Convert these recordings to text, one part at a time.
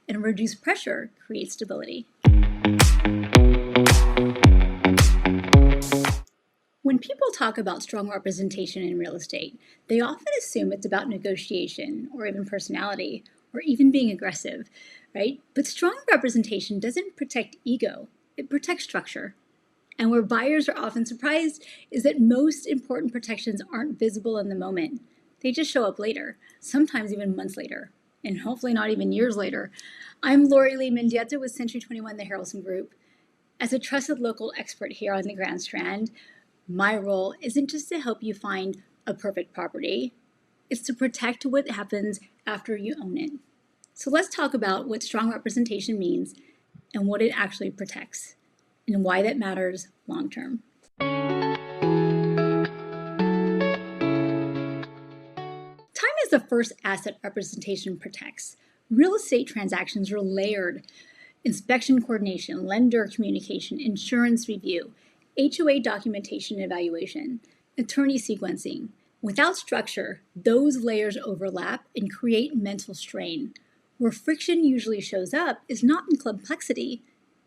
and reduced pressure creates stability. When people talk about strong representation in real estate, they often assume it's about negotiation or even personality or even being aggressive, right? But strong representation doesn't protect ego, it protects structure. And where buyers are often surprised is that most important protections aren't visible in the moment. They just show up later, sometimes even months later, and hopefully not even years later. I'm Lori Lee Mendieta with Century 21, the Harrelson Group. As a trusted local expert here on the Grand Strand, my role isn't just to help you find a perfect property, it's to protect what happens after you own it. So let's talk about what strong representation means and what it actually protects, and why that matters long term. Time is the first asset representation protects. Real estate transactions are layered. Inspection coordination, lender communication, insurance review, HOA documentation and evaluation, attorney sequencing. Without structure, those layers overlap and create mental strain. Where friction usually shows up is not in complexity,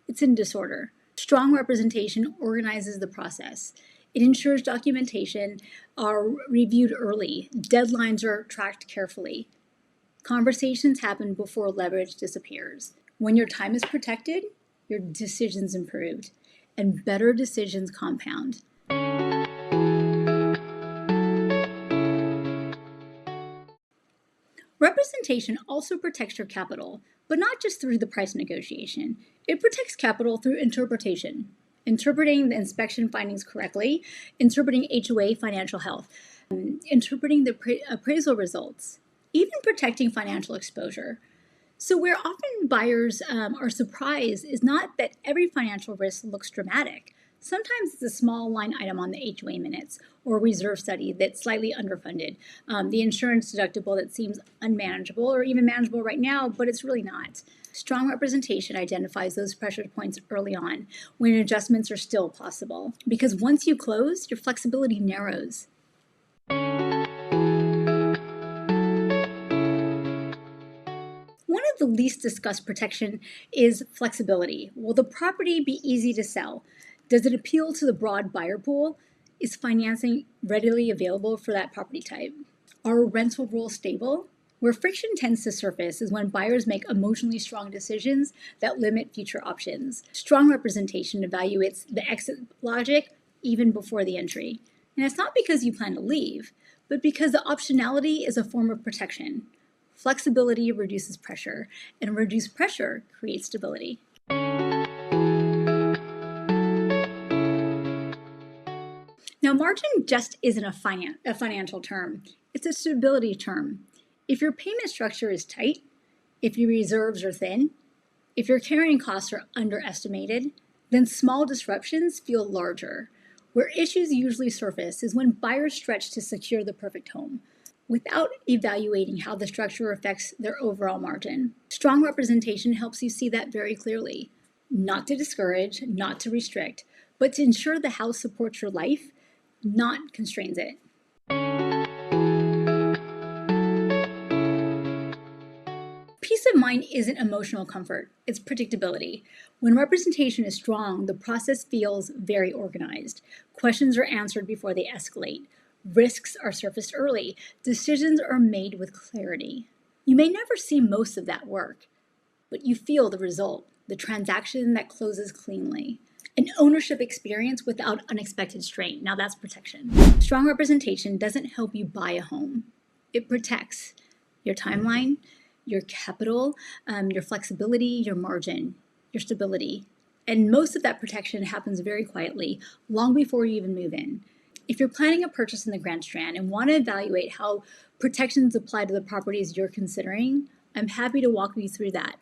it's in disorder. Strong representation organizes the process. It ensures documentation are reviewed early, deadlines are tracked carefully. Conversations happen before leverage disappears. When your time is protected, your decisions improved, and better decisions compound. Representation also protects your capital, but not just through the price negotiation. It protects capital through interpretation, interpreting the inspection findings correctly, interpreting HOA financial health, interpreting the appraisal results, even protecting financial exposure. So where often buyers are surprised is not that every financial risk looks dramatic. Sometimes it's a small line item on the HOA minutes or reserve study that's slightly underfunded, the insurance deductible that seems unmanageable or even manageable right now, but it's really not. Strong representation identifies those pressure points early on when adjustments are still possible, because once you close, your flexibility narrows. One of the least discussed protection is flexibility. Will the property be easy to sell? Does it appeal to the broad buyer pool? Is financing readily available for that property type? Are rental rules stable? Where friction tends to surface is when buyers make emotionally strong decisions that limit future options. Strong representation evaluates the exit logic even before the entry. And it's not because you plan to leave, but because the optionality is a form of protection. Flexibility reduces pressure, and reduced pressure creates stability. Now, margin just isn't a financial term. It's a stability term. If your payment structure is tight, if your reserves are thin, if your carrying costs are underestimated, then small disruptions feel larger. Where issues usually surface is when buyers stretch to secure the perfect home, without evaluating how the structure affects their overall margin. Strong representation helps you see that very clearly. Not to discourage, not to restrict, but to ensure the house supports your life, not constrains it. Peace of mind isn't emotional comfort, it's predictability. When representation is strong, the process feels very organized. Questions are answered before they escalate. Risks are surfaced early. Decisions are made with clarity. You may never see most of that work, but you feel the result, the transaction that closes cleanly. An ownership experience without unexpected strain. Now that's protection. Strong representation doesn't help you buy a home. It protects your timeline, your capital, your flexibility, your margin, your stability. And most of that protection happens very quietly, long before you even move in. If you're planning a purchase in the Grand Strand and want to evaluate how protections apply to the properties you're considering, I'm happy to walk you through that.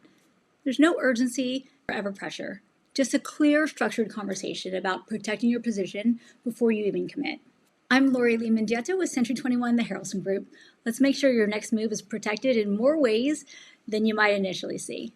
There's no urgency or ever pressure, just a clear, structured conversation about protecting your position before you even commit. I'm Lori Lee Mendieta with Century 21, the Harrelson Group. Let's make sure your next move is protected in more ways than you might initially see.